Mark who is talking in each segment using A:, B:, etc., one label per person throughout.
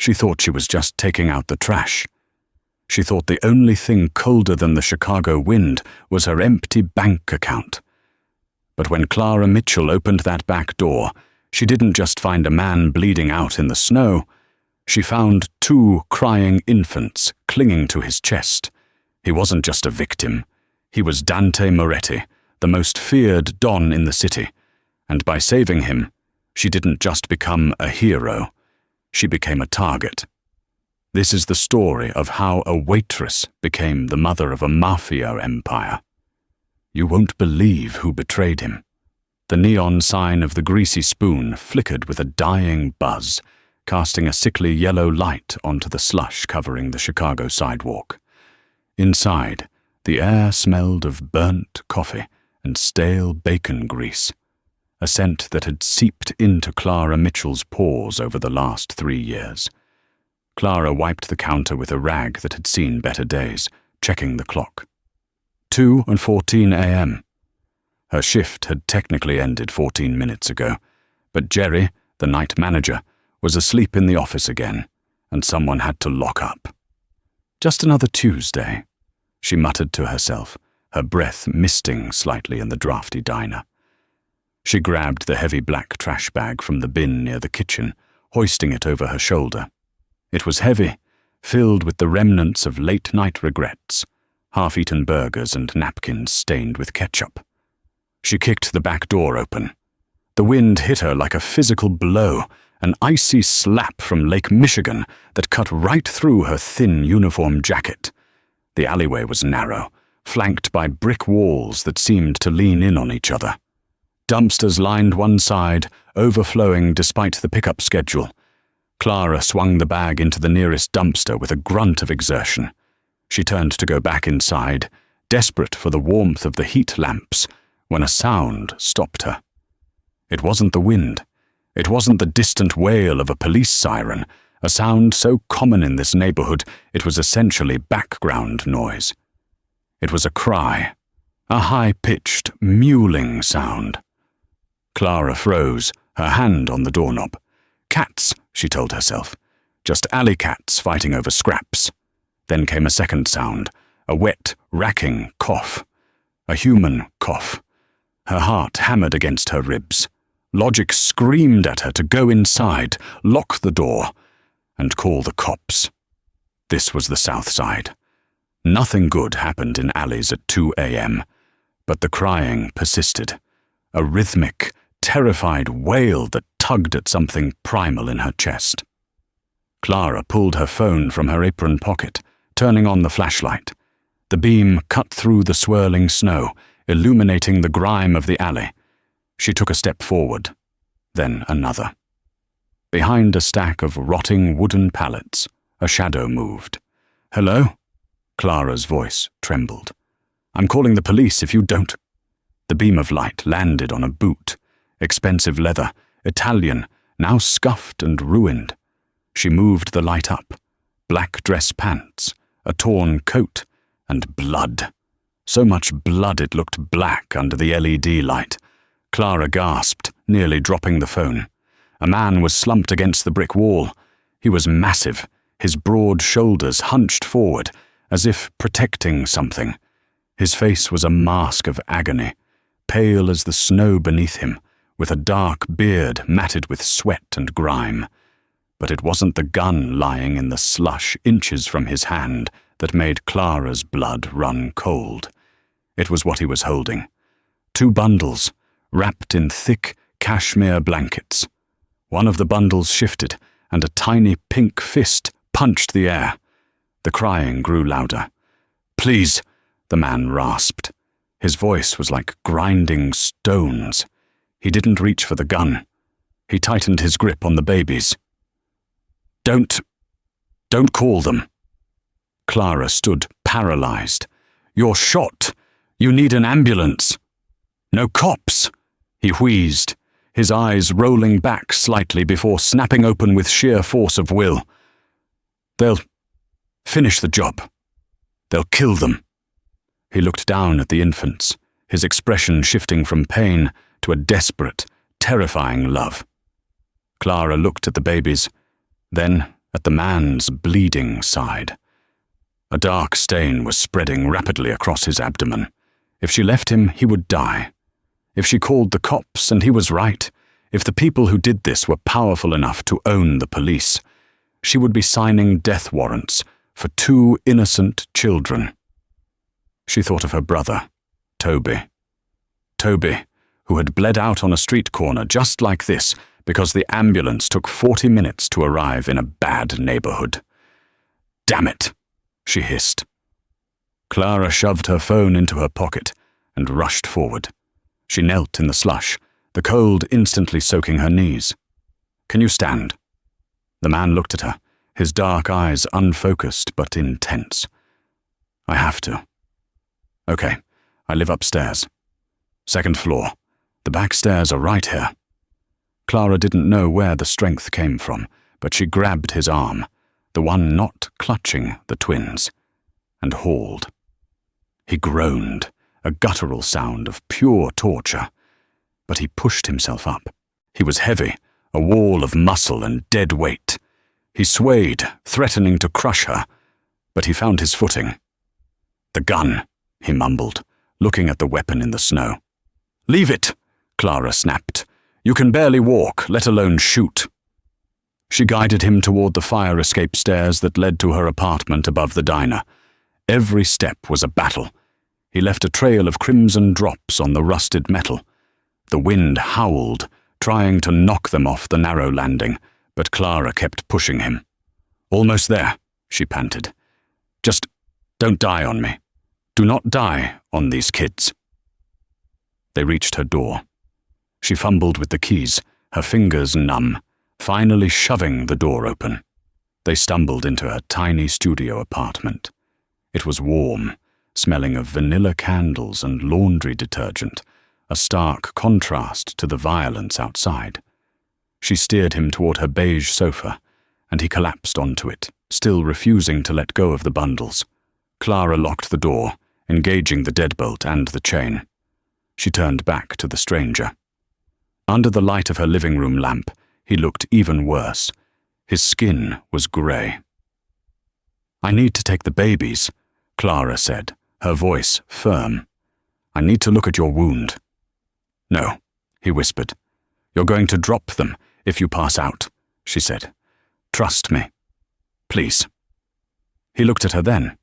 A: She thought she was just taking out the trash. She thought the only thing colder than the Chicago wind was her empty bank account. But when Clara Mitchell opened that back door, she didn't just find a man bleeding out in the snow. She found 2 crying infants clinging to his chest. He wasn't just a victim. He was Dante Moretti, the most feared Don in the city. And by saving him, she didn't just become a hero. She became a target. This is the story of how a waitress became the mother of a mafia empire. You won't believe who betrayed him. The neon sign of the greasy spoon flickered with a dying buzz, casting a sickly yellow light onto the slush covering the Chicago sidewalk. Inside, the air smelled of burnt coffee and stale bacon grease, a scent that had seeped into Clara Mitchell's pores over the last 3 years. Clara wiped the counter with a rag that had seen better days, checking the clock. 2:14 a.m. Her shift had technically ended 14 minutes ago, but Jerry, the night manager, was asleep in the office again, and someone had to lock up. Just another Tuesday, she muttered to herself, her breath misting slightly in the drafty diner. She grabbed the heavy black trash bag from the bin near the kitchen, hoisting it over her shoulder. It was heavy, filled with the remnants of late-night regrets, half-eaten burgers and napkins stained with ketchup. She kicked the back door open. The wind hit her like a physical blow, an icy slap from Lake Michigan that cut right through her thin uniform jacket. The alleyway was narrow, flanked by brick walls that seemed to lean in on each other. Dumpsters lined one side, overflowing despite the pickup schedule. Clara swung the bag into the nearest dumpster with a grunt of exertion. She turned to go back inside, desperate for the warmth of the heat lamps, when a sound stopped her. It wasn't the wind. It wasn't the distant wail of a police siren, a sound so common in this neighborhood it was essentially background noise. It was a cry, a high-pitched, mewling sound. Clara froze, her hand on the doorknob. Cats, she told herself. Just alley cats fighting over scraps. Then came a second sound, a wet, racking cough. A human cough. Her heart hammered against her ribs. Logic screamed at her to go inside, lock the door, and call the cops. This was the South Side. Nothing good happened in alleys at 2 a.m., but the crying persisted. A rhythmic, terrified wail that tugged at something primal in her chest. Clara pulled her phone from her apron pocket, turning on the flashlight. The beam cut through the swirling snow, illuminating the grime of the alley. She took a step forward, then another. Behind a stack of rotting wooden pallets, a shadow moved. "Hello?" Clara's voice trembled. "I'm calling the police if you don't." The beam of light landed on a boot, expensive leather, Italian, now scuffed and ruined. She moved the light up. Black dress pants, a torn coat, and blood. So much blood it looked black under the LED light. Clara gasped, nearly dropping the phone. A man was slumped against the brick wall. He was massive, his broad shoulders hunched forward, as if protecting something. His face was a mask of agony, pale as the snow beneath him, with a dark beard matted with sweat and grime. But it wasn't the gun lying in the slush inches from his hand that made Clara's blood run cold. It was what he was holding. 2 bundles, wrapped in thick cashmere blankets. One of the bundles shifted, and a tiny pink fist punched the air. The crying grew louder. "Please," the man rasped. His voice was like grinding stones. He didn't reach for the gun. He tightened his grip on the babies. Don't call them." Clara stood paralyzed. "You're shot. You need an ambulance." "No cops," he wheezed, his eyes rolling back slightly before snapping open with sheer force of will. "They'll finish the job. They'll kill them." He looked down at the infants, his expression shifting from pain to a desperate, terrifying love. Clara looked at the babies, then at the man's bleeding side. A dark stain was spreading rapidly across his abdomen. If she left him, he would die. If she called the cops, and he was right, if the people who did this were powerful enough to own the police, she would be signing death warrants for 2 innocent children. She thought of her brother, Toby. Toby, who had bled out on a street corner just like this because the ambulance took 40 minutes to arrive in a bad neighborhood. "Damn it," she hissed. Clara shoved her phone into her pocket and rushed forward. She knelt in the slush, the cold instantly soaking her knees. "Can you stand?" The man looked at her, his dark eyes unfocused but intense. "I have to." "Okay, I live upstairs. 2nd floor. The back stairs are right here." Clara didn't know where the strength came from, but she grabbed his arm, the one not clutching the twins, and hauled. He groaned, a guttural sound of pure torture, but he pushed himself up. He was heavy, a wall of muscle and dead weight. He swayed, threatening to crush her, but he found his footing. "The gun," he mumbled, looking at the weapon in the snow. "Leave it," Clara snapped. "You can barely walk, let alone shoot." She guided him toward the fire escape stairs that led to her apartment above the diner. Every step was a battle. He left a trail of crimson drops on the rusted metal. The wind howled, trying to knock them off the narrow landing, but Clara kept pushing him. "Almost there," she panted. "Just don't die on me. Do not die on these kids." They reached her door. She fumbled with the keys, her fingers numb, finally shoving the door open. They stumbled into her tiny studio apartment. It was warm, smelling of vanilla candles and laundry detergent, a stark contrast to the violence outside. She steered him toward her beige sofa, and he collapsed onto it, still refusing to let go of the bundles. Clara locked the door, engaging the deadbolt and the chain. She turned back to the stranger. Under the light of her living room lamp, he looked even worse. His skin was grey. "I need to take the babies," Clara said, her voice firm. "I need to look at your wound." "No," he whispered. "You're going to drop them if you pass out," she said. "Trust me. Please." He looked at her then,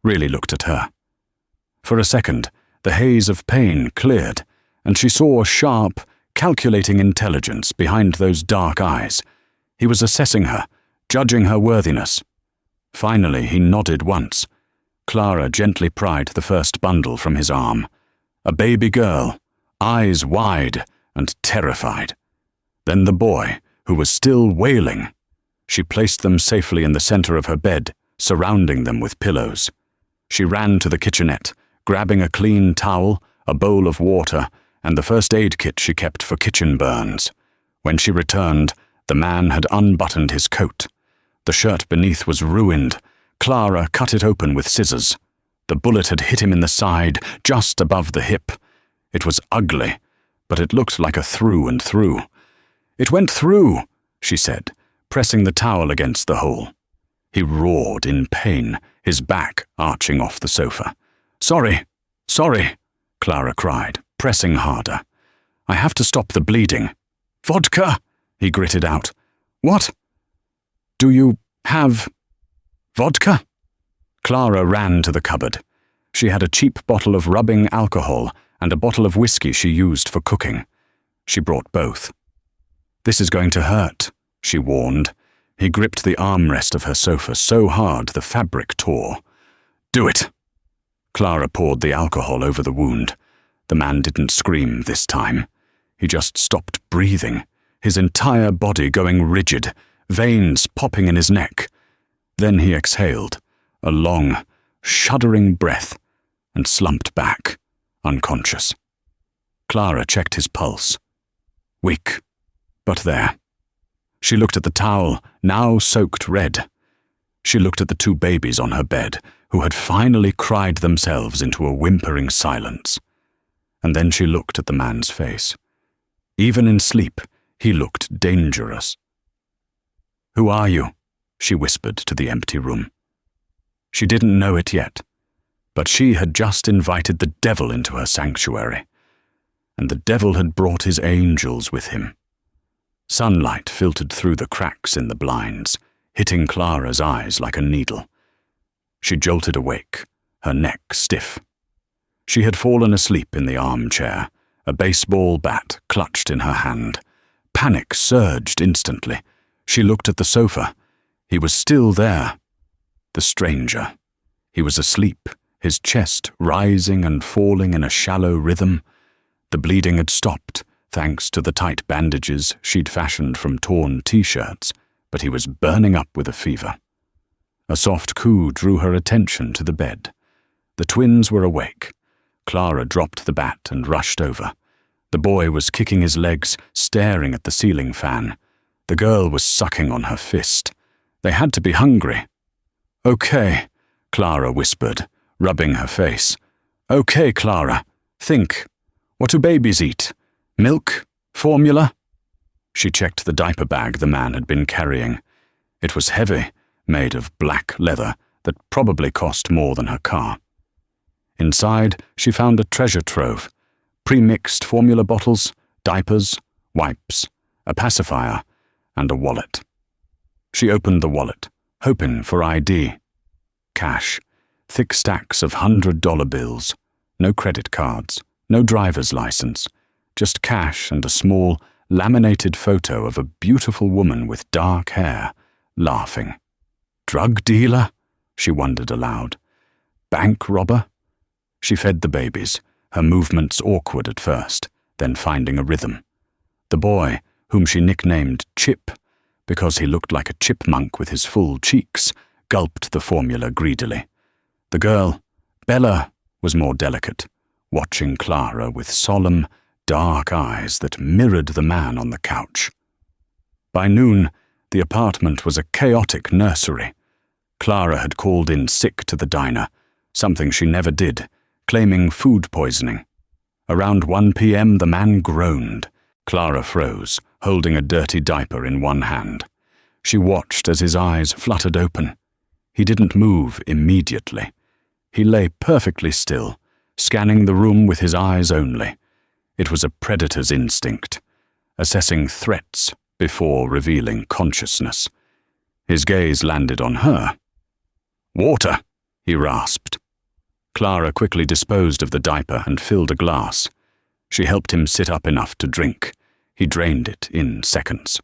A: really looked at her. For a second, the haze of pain cleared, and she saw sharp, calculating intelligence behind those dark eyes. He was assessing her, judging her worthiness. Finally, he nodded once. Clara gently pried the first bundle from his arm. A baby girl, eyes wide and terrified. Then the boy, who was still wailing. She placed them safely in the center of her bed, surrounding them with pillows. She ran to the kitchenette, grabbing a clean towel, a bowl of water, and the first aid kit she kept for kitchen burns. When she returned, the man had unbuttoned his coat. The shirt beneath was ruined. Clara cut it open with scissors. The bullet had hit him in the side, just above the hip. It was ugly, but it looked like a through and through. "It went through," she said, pressing the towel against the hole. He roared in pain, his back arching off the sofa. "Sorry, sorry," Clara cried, pressing harder. "I have to stop the bleeding." "Vodka," he gritted out. "What? Do you have vodka?" Clara ran to the cupboard. She had a cheap bottle of rubbing alcohol and a bottle of whiskey she used for cooking. She brought both. "This is going to hurt," she warned. He gripped the armrest of her sofa so hard the fabric tore. "Do it." Clara poured the alcohol over the wound. The man didn't scream this time. He just stopped breathing, his entire body going rigid, veins popping in his neck. Then he exhaled, a long, shuddering breath, and slumped back, unconscious. Clara checked his pulse. Weak, but there. She looked at the towel, now soaked red. She looked at the 2 babies on her bed, who had finally cried themselves into a whimpering silence. And then she looked at the man's face. Even in sleep, he looked dangerous. "Who are you?" she whispered to the empty room. She didn't know it yet, but she had just invited the devil into her sanctuary, and the devil had brought his angels with him. Sunlight filtered through the cracks in the blinds, hitting Clara's eyes like a needle. She jolted awake, her neck stiff. She had fallen asleep in the armchair, a baseball bat clutched in her hand. Panic surged instantly. She looked at the sofa. He was still there. The stranger. He was asleep, his chest rising and falling in a shallow rhythm. The bleeding had stopped, thanks to the tight bandages she'd fashioned from torn t-shirts, but he was burning up with a fever. A soft coo drew her attention to the bed. The twins were awake. Clara dropped the bat and rushed over. The boy was kicking his legs, staring at the ceiling fan. The girl was sucking on her fist. They had to be hungry. "Okay," Clara whispered, rubbing her face. "Okay, Clara. Think. What do babies eat? Milk? Formula?" She checked the diaper bag the man had been carrying. It was heavy, made of black leather that probably cost more than her car. Inside, she found a treasure trove: pre-mixed formula bottles, diapers, wipes, a pacifier, and a wallet. She opened the wallet, hoping for ID. Cash, thick stacks of $100 bills, no credit cards, no driver's license, just cash and a small, laminated photo of a beautiful woman with dark hair, laughing. Drug dealer? She wondered aloud. Bank robber? She fed the babies, her movements awkward at first, then finding a rhythm. The boy, whom she nicknamed Chip, because he looked like a chipmunk with his full cheeks, gulped the formula greedily. The girl, Bella, was more delicate, watching Clara with solemn, dark eyes that mirrored the man on the couch. By noon, the apartment was a chaotic nursery. Clara had called in sick to the diner, something she never did, claiming food poisoning. Around 1 p.m. the man groaned. Clara froze, holding a dirty diaper in one hand. She watched as his eyes fluttered open. He didn't move immediately. He lay perfectly still, scanning the room with his eyes only. It was a predator's instinct, assessing threats before revealing consciousness. His gaze landed on her. "Water," he rasped. Clara quickly disposed of the diaper and filled a glass. She helped him sit up enough to drink. He drained it in seconds.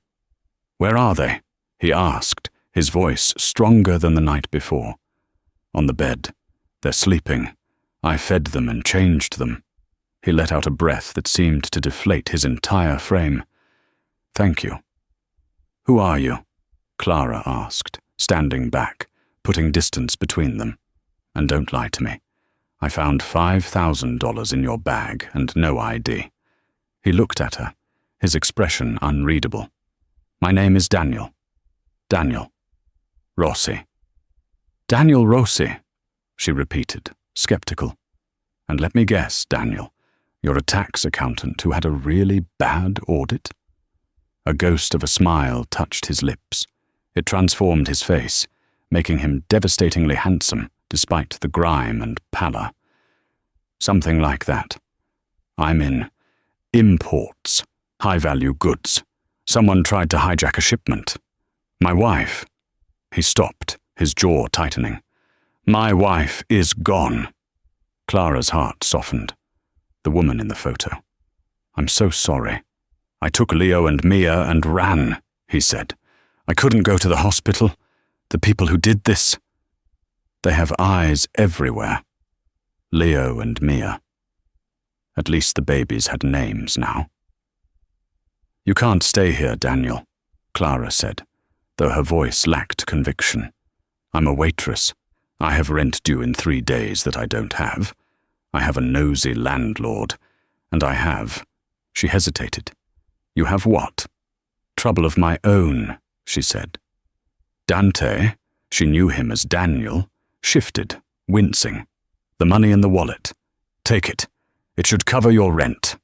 A: "Where are they?" he asked, his voice stronger than the night before. "On the bed. They're sleeping. I fed them and changed them." He let out a breath that seemed to deflate his entire frame. "Thank you." "Who are you?" Clara asked, standing back, putting distance between them. "And don't lie to me. I found $5,000 in your bag and no ID." He looked at her, his expression unreadable. "My name is Daniel. Daniel. Rossi." "Daniel Rossi," she repeated, skeptical. "And let me guess, Daniel, you're a tax accountant who had a really bad audit?" A ghost of a smile touched his lips. It transformed his face, making him devastatingly handsome despite the grime and pallor. "Something like that. I'm in imports, high-value goods. Someone tried to hijack a shipment. My wife." He stopped, his jaw tightening. "My wife is gone." Clara's heart softened. The woman in the photo. "I'm so sorry. I took Leo and Mia and ran," he said. "I couldn't go to the hospital. The people who did this, they have eyes everywhere. Leo and Mia. At least the babies had names now." "You can't stay here, Daniel," Clara said, though her voice lacked conviction. "I'm a waitress. I have rent due in 3 days that I don't have. I have a nosy landlord, and I have—" She hesitated. "You have what?" "Trouble of my own," she said. Dante, she knew him as Daniel, shifted, wincing. "The money in the wallet. Take it. It should cover your rent."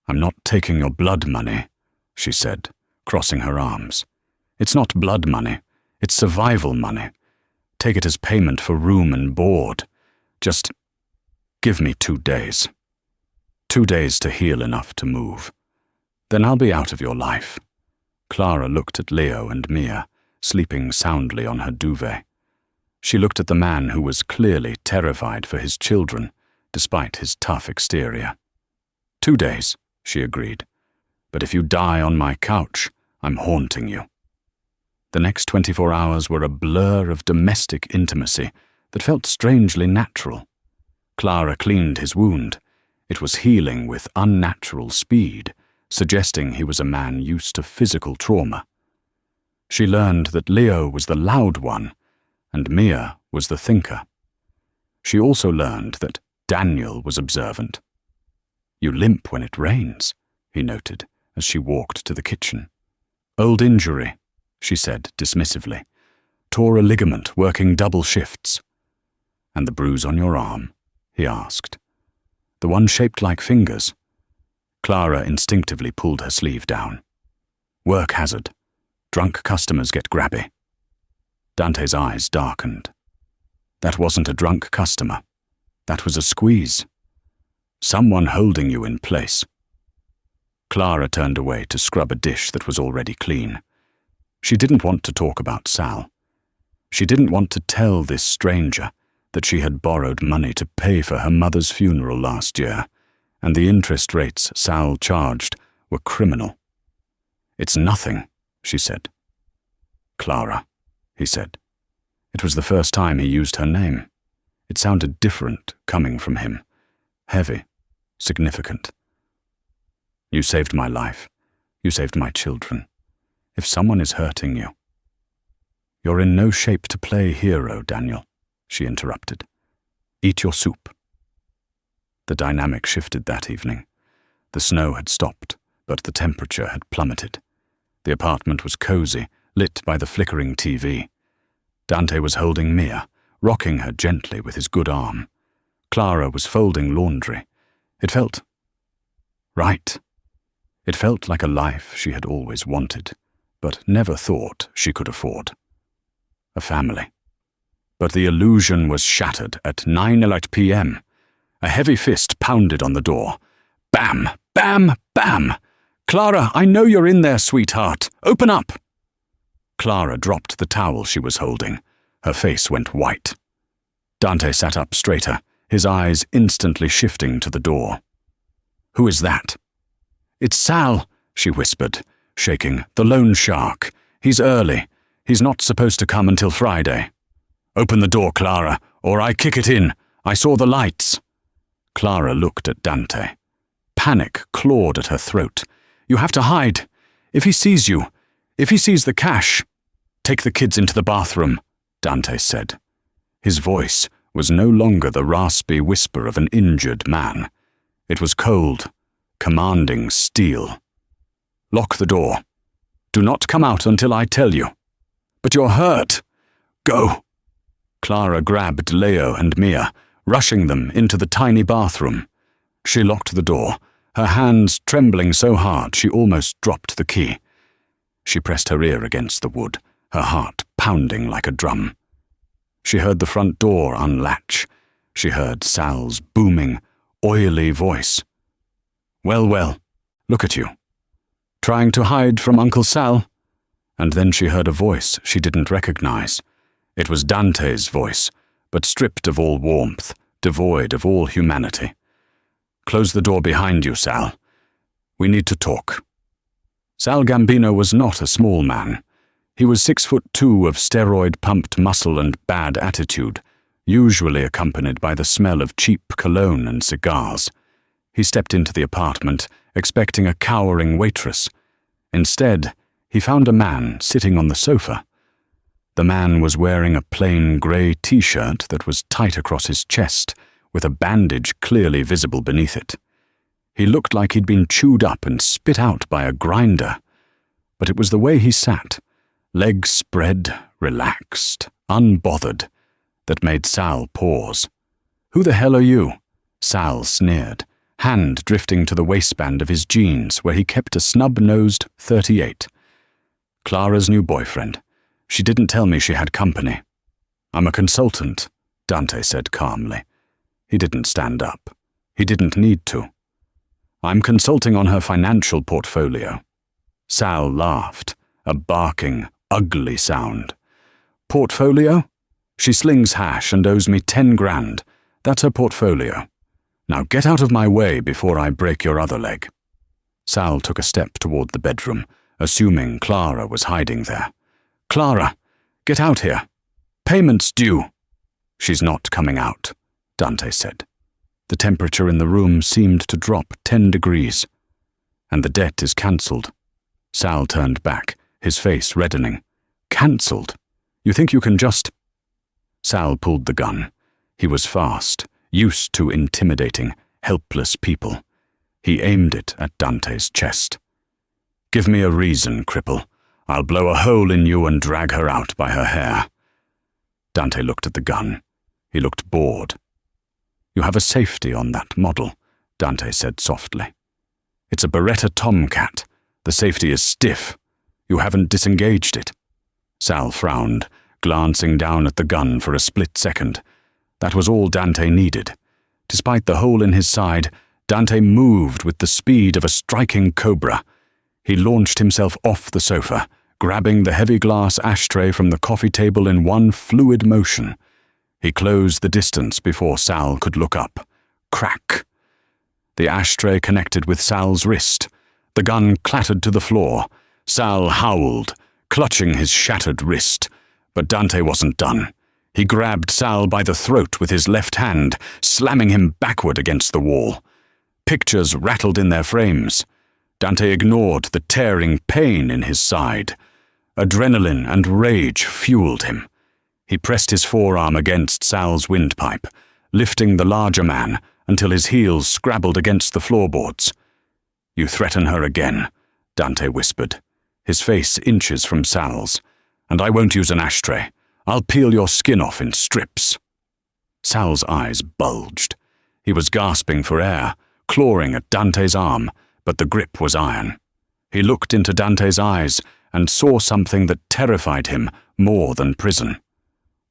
A: "I'm not taking your blood money," she said, crossing her arms. "It's not blood money. It's survival money. Take it as payment for room and board. Just give me 2 days. 2 days to heal enough to move. Then I'll be out of your life." Clara looked at Leo and Mia, sleeping soundly on her duvet. She looked at the man who was clearly terrified for his children, despite his tough exterior. 2 days, she agreed. "But if you die on my couch, I'm haunting you." The next 24 hours were a blur of domestic intimacy that felt strangely natural. Clara cleaned his wound. It was healing with unnatural speed, suggesting he was a man used to physical trauma. She learned that Leo was the loud one, and Mia was the thinker. She also learned that Daniel was observant. "You limp when it rains," he noted as she walked to the kitchen. "Old injury," she said dismissively. "Tore a ligament working double shifts." "And the bruise on your arm?" he asked. "The one shaped like fingers?" Clara instinctively pulled her sleeve down. "Work hazard. Drunk customers get grabby." Dante's eyes darkened. "That wasn't a drunk customer. That was a squeeze. Someone holding you in place." Clara turned away to scrub a dish that was already clean. She didn't want to talk about Sal. She didn't want to tell this stranger that she had borrowed money to pay for her mother's funeral last year, and the interest rates Sal charged were criminal. "It's nothing," she said. "Clara," he said. It was the first time he used her name. It sounded different coming from him. Heavy, significant. "You saved my life. You saved my children. If someone is hurting you—" "You're in no shape to play hero, Daniel," she interrupted. "Eat your soup." The dynamic shifted that evening. The snow had stopped, but the temperature had plummeted. The apartment was cozy, lit by the flickering TV. Dante was holding Mia, rocking her gently with his good arm. Clara was folding laundry. It felt right. It felt like a life she had always wanted, but never thought she could afford. A family. But the illusion was shattered at 9:08 p.m. A heavy fist pounded on the door. Bam! Bam! Bam! "Clara, I know you're in there, sweetheart. Open up!" Clara dropped the towel she was holding. Her face went white. Dante sat up straighter, his eyes instantly shifting to the door. "Who is that?" "It's Sal," she whispered, shaking. "The loan shark. He's early. He's not supposed to come until Friday." "Open the door, Clara, or I kick it in. I saw the lights." Clara looked at Dante. Panic clawed at her throat. "You have to hide. If he sees you, if he sees the cash—" "Take the kids into the bathroom," Dante said. His voice was no longer the raspy whisper of an injured man. It was cold, commanding steel. "Lock the door. Do not come out until I tell you." "But you're hurt." "Go." Clara grabbed Leo and Mia, rushing them into the tiny bathroom. She locked the door, her hands trembling so hard she almost dropped the key. She pressed her ear against the wood, her heart pounding like a drum. She heard the front door unlatch. She heard Sal's booming, oily voice. "Well, well, look at you. Trying to hide from Uncle Sal?" And then she heard a voice she didn't recognize. It was Dante's voice, but stripped of all warmth, devoid of all humanity. "Close the door behind you, Sal. We need to talk." Sal Gambino was not a small man. He was 6'2" of steroid-pumped muscle and bad attitude, usually accompanied by the smell of cheap cologne and cigars. He stepped into the apartment, expecting a cowering waitress. Instead, he found a man sitting on the sofa. The man was wearing a plain grey t-shirt that was tight across his chest, with a bandage clearly visible beneath it. He looked like he'd been chewed up and spit out by a grinder. But it was the way he sat, legs spread, relaxed, unbothered, that made Sal pause. "Who the hell are you?" Sal sneered, hand drifting to the waistband of his jeans where he kept a snub-nosed .38. "Clara's new boyfriend. She didn't tell me she had company. I'm a consultant, Dante said calmly. He didn't stand up. He didn't need to. I'm consulting on her financial portfolio. Sal laughed, a barking, ugly sound. Portfolio? She slings hash and owes me 10 grand. That's her portfolio. Now get out of my way before I break your other leg. Sal took a step toward the bedroom, assuming Clara was hiding there. Clara, get out here. Payment's due. She's not coming out, Dante said. The temperature in the room seemed to drop 10 degrees. And the debt is cancelled. Sal turned back, his face reddening. Cancelled? You think you can just... Sal pulled the gun. He was fast, used to intimidating, helpless people. He aimed it at Dante's chest. Give me a reason, cripple. I'll blow a hole in you and drag her out by her hair. Dante looked at the gun. He looked bored. You have a safety on that model, Dante said softly. It's a Beretta Tomcat. The safety is stiff. You haven't disengaged it. Sal frowned, glancing down at the gun for a split second. That was all Dante needed. Despite the hole in his side, Dante moved with the speed of a striking cobra. He launched himself off the sofa, grabbing the heavy glass ashtray from the coffee table in one fluid motion. He closed the distance before Sal could look up. Crack! The ashtray connected with Sal's wrist. The gun clattered to the floor. Sal howled, clutching his shattered wrist. But Dante wasn't done. He grabbed Sal by the throat with his left hand, slamming him backward against the wall. Pictures rattled in their frames. Dante ignored the tearing pain in his side. Adrenaline and rage fueled him. He pressed his forearm against Sal's windpipe, lifting the larger man until his heels scrabbled against the floorboards. You threaten her again, Dante whispered, his face inches from Sal's. And I won't use an ashtray. I'll peel your skin off in strips. Sal's eyes bulged. He was gasping for air, clawing at Dante's arm, but the grip was iron. He looked into Dante's eyes and saw something that terrified him more than prison,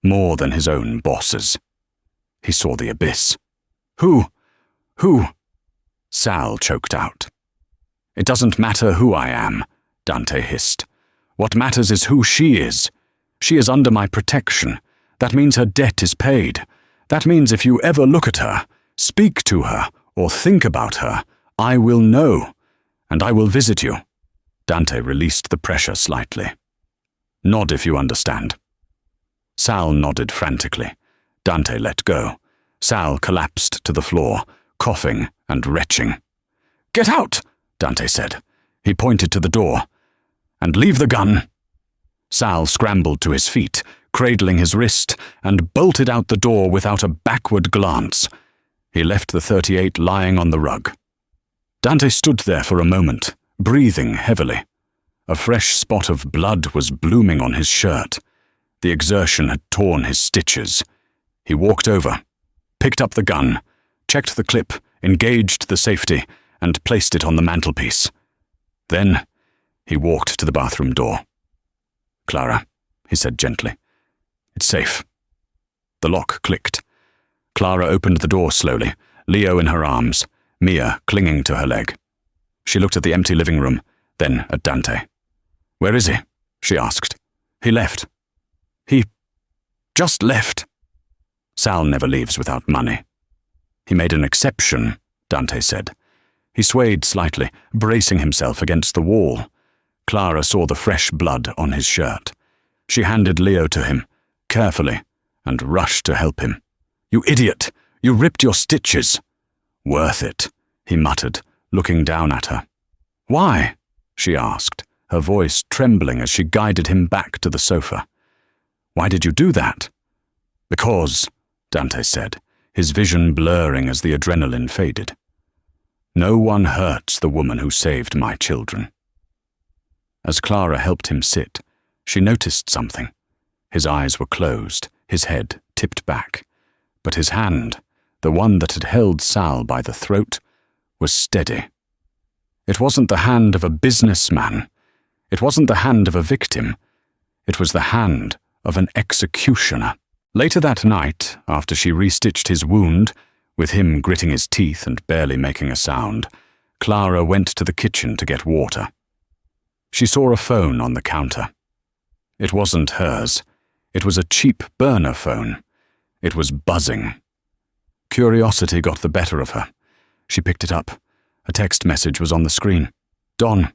A: more than his own bosses. He saw the abyss. Who? Sal choked out. It doesn't matter who I am, Dante hissed. What matters is who she is. She is under my protection. That means her debt is paid. That means if you ever look at her, speak to her, or think about her, I will know, and I will visit you. Dante released the pressure slightly. Nod if you understand. Sal nodded frantically. Dante let go. Sal collapsed to the floor, coughing and retching. Get out, Dante said. He pointed to the door. And leave the gun. Sal scrambled to his feet, cradling his wrist, and bolted out the door without a backward glance. He left the .38 lying on the rug. Dante stood there for a moment, breathing heavily. A fresh spot of blood was blooming on his shirt. The exertion had torn his stitches. He walked over, picked up the gun, checked the clip, engaged the safety, and placed it on the mantelpiece. Then he walked to the bathroom door. Clara, he said gently. It's safe. The lock clicked. Clara opened the door slowly, Leo in her arms, Mia clinging to her leg. She looked at the empty living room, then at Dante. Where is he? She asked. He left. He just left. Sal never leaves without money. He made an exception, Dante said. He swayed slightly, bracing himself against the wall. Clara saw the fresh blood on his shirt. She handed Leo to him, carefully, and rushed to help him. You idiot! You ripped your stitches! Worth it, he muttered, looking down at her. Why? She asked, her voice trembling as she guided him back to the sofa. Why did you do that? Because, Dante said, his vision blurring as the adrenaline faded. No one hurts the woman who saved my children. As Clara helped him sit, she noticed something. His eyes were closed, his head tipped back, but his hand, the one that had held Sal by the throat, was steady. It wasn't the hand of a businessman. It wasn't the hand of a victim. It was the hand of an executioner. Later that night, after she restitched his wound, with him gritting his teeth and barely making a sound, Clara went to the kitchen to get water. She saw a phone on the counter. It wasn't hers. It was a cheap burner phone. It was buzzing. Curiosity got the better of her. She picked it up. A text message was on the screen. Don.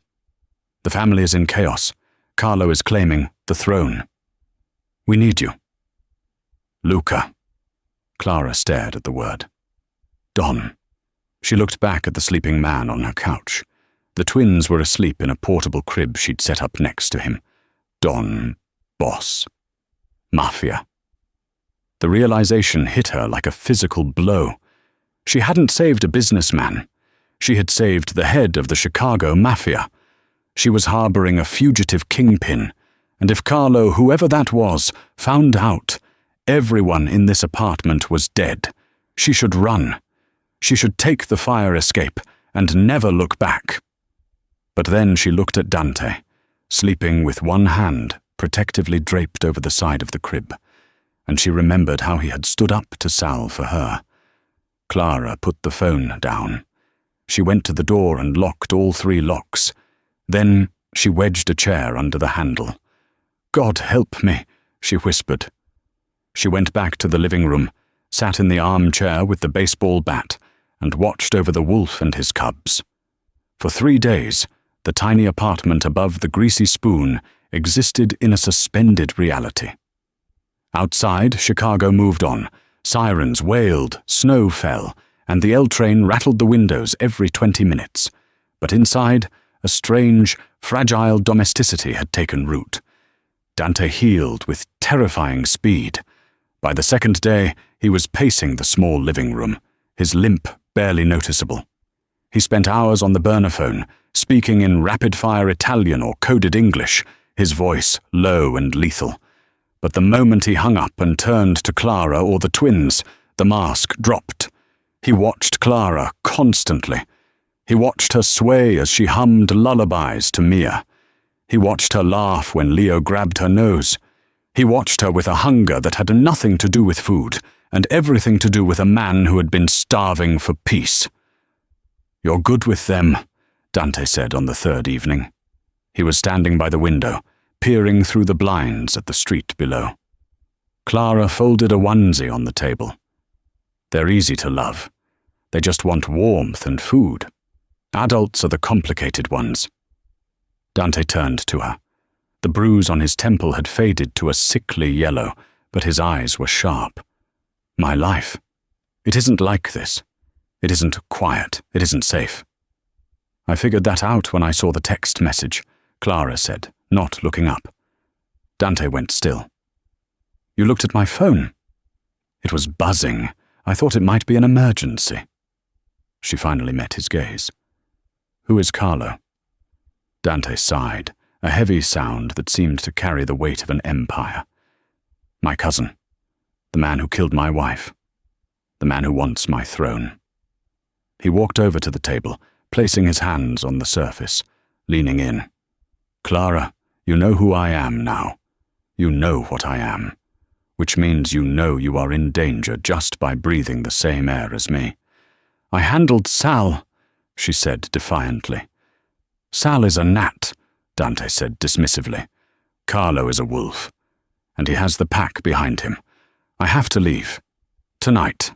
A: The family is in chaos. Carlo is claiming the throne. We need you. Luca. Clara stared at the word. Don. She looked back at the sleeping man on her couch. The twins were asleep in a portable crib she'd set up next to him. Don. Boss. Mafia. The realization hit her like a physical blow. She hadn't saved a businessman. She had saved the head of the Chicago Mafia. She was harboring a fugitive kingpin, and if Carlo, whoever that was, found out, everyone in this apartment was dead. She should run. She should take the fire escape and never look back. But then she looked at Dante, sleeping with one hand protectively draped over the side of the crib, and she remembered how he had stood up to Sal for her. Clara put the phone down. She went to the door and locked all 3 locks. Then she wedged a chair under the handle. God help me, she whispered. She went back to the living room, sat in the armchair with the baseball bat, and watched over the wolf and his cubs. For 3 days, the tiny apartment above the Greasy Spoon existed in a suspended reality. Outside, Chicago moved on. Sirens wailed, snow fell, and the L train rattled the windows every 20 minutes. But inside, a strange, fragile domesticity had taken root. Dante healed with terrifying speed. By the second day, he was pacing the small living room, his limp barely noticeable. He spent hours on the burner phone, speaking in rapid-fire Italian or coded English, his voice low and lethal. But the moment he hung up and turned to Clara or the twins, the mask dropped. He watched Clara constantly. He watched her sway as she hummed lullabies to Mia. He watched her laugh when Leo grabbed her nose. He watched her with a hunger that had nothing to do with food and everything to do with a man who had been starving for peace. You're good with them, Dante said on the 3rd evening. He was standing by the window, peering through the blinds at the street below. Clara folded a onesie on the table. They're easy to love. They just want warmth and food. Adults are the complicated ones. Dante turned to her. The bruise on his temple had faded to a sickly yellow, but his eyes were sharp. My life. It isn't like this. It isn't quiet. It isn't safe. I figured that out when I saw the text message, Clara said, not looking up. Dante went still. You looked at my phone. It was buzzing. I thought it might be an emergency. She finally met his gaze. Who is Carlo? Dante sighed, a heavy sound that seemed to carry the weight of an empire. My cousin. The man who killed my wife. The man who wants my throne. He walked over to the table, placing his hands on the surface, leaning in. Clara, you know who I am now. You know what I am, which means you know you are in danger just by breathing the same air as me. I handled Sal, she said defiantly. Sal is a gnat, Dante said dismissively. Carlo is a wolf, and he has the pack behind him. I have to leave. Tonight.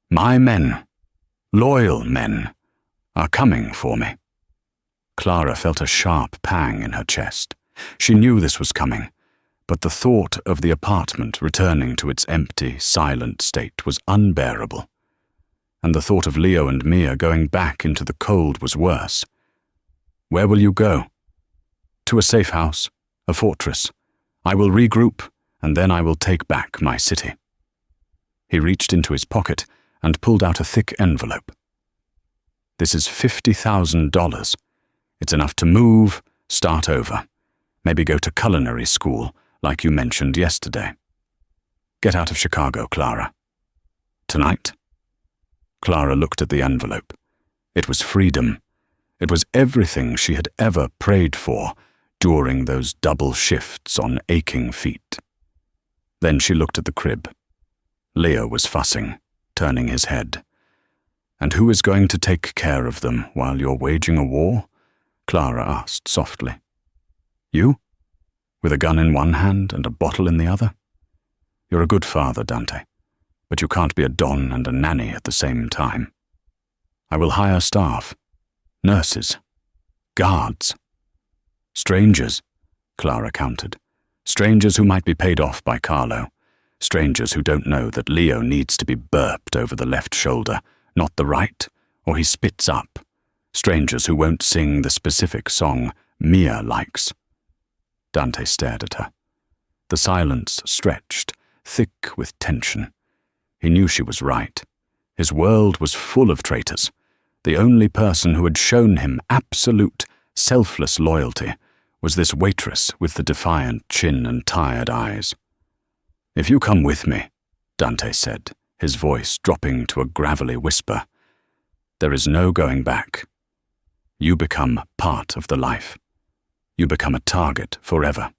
A: My men, loyal men, are coming for me. Clara felt a sharp pang in her chest. She knew this was coming, but the thought of the apartment returning to its empty, silent state was unbearable. And the thought of Leo and Mia going back into the cold was worse. Where will you go? To a safe house, a fortress. I will regroup, and then I will take back my city. He reached into his pocket and pulled out a thick envelope. This is $50,000. It's enough to move, start over. Maybe go to culinary school, like you mentioned yesterday. Get out of Chicago, Clara. Tonight? Clara looked at the envelope. It was freedom. It was everything she had ever prayed for, enduring those double shifts on aching feet. Then she looked at the crib. Leo was fussing, turning his head. "And who is going to take care of them while you're waging a war?" Clara asked softly. "You? With a gun in one hand and a bottle in the other? You're a good father, Dante, but you can't be a don and a nanny at the same time. I will hire staff, nurses, guards. Strangers," Clara counted. "Strangers who might be paid off by Carlo. Strangers who don't know that Leo needs to be burped over the left shoulder, not the right, or he spits up. Strangers who won't sing the specific song Mia likes." Dante stared at her. The silence stretched, thick with tension. He knew she was right. His world was full of traitors. The only person who had shown him absolute, selfless loyalty was this waitress with the defiant chin and tired eyes. "If you come with me," Dante said, his voice dropping to a gravelly whisper, "there is no going back. You become part of the life. You become a target forever."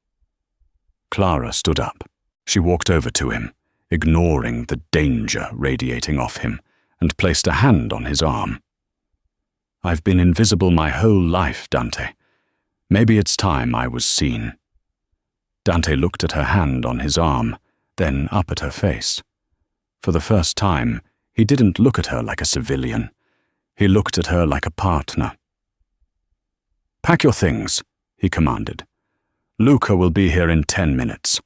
A: Clara stood up. She walked over to him, ignoring the danger radiating off him, and placed a hand on his arm. "I've been invisible my whole life, Dante. Maybe it's time I was seen." Dante looked at her hand on his arm, then up at her face. For the first time, he didn't look at her like a civilian. He looked at her like a partner. "Pack your things," he commanded. "Luca will be here in 10 minutes.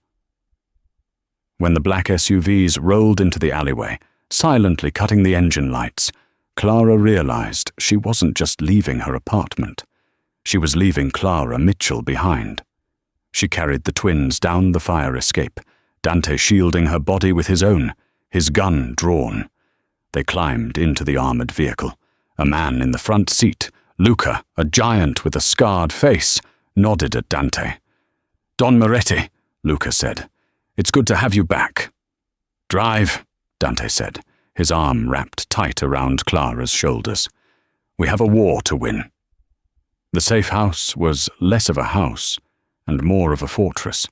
A: When the black SUVs rolled into the alleyway, silently cutting the engine lights, Clara realized she wasn't just leaving her apartment. She was leaving Clara Mitchell behind. She carried the twins down the fire escape, Dante shielding her body with his own, his gun drawn. They climbed into the armored vehicle. A man in the front seat, Luca, a giant with a scarred face, nodded at Dante. "Don Moretti," Luca said. "It's good to have you back." "Drive," Dante said, his arm wrapped tight around Clara's shoulders. "We have a war to win." The safe house was less of a house and more of a fortress.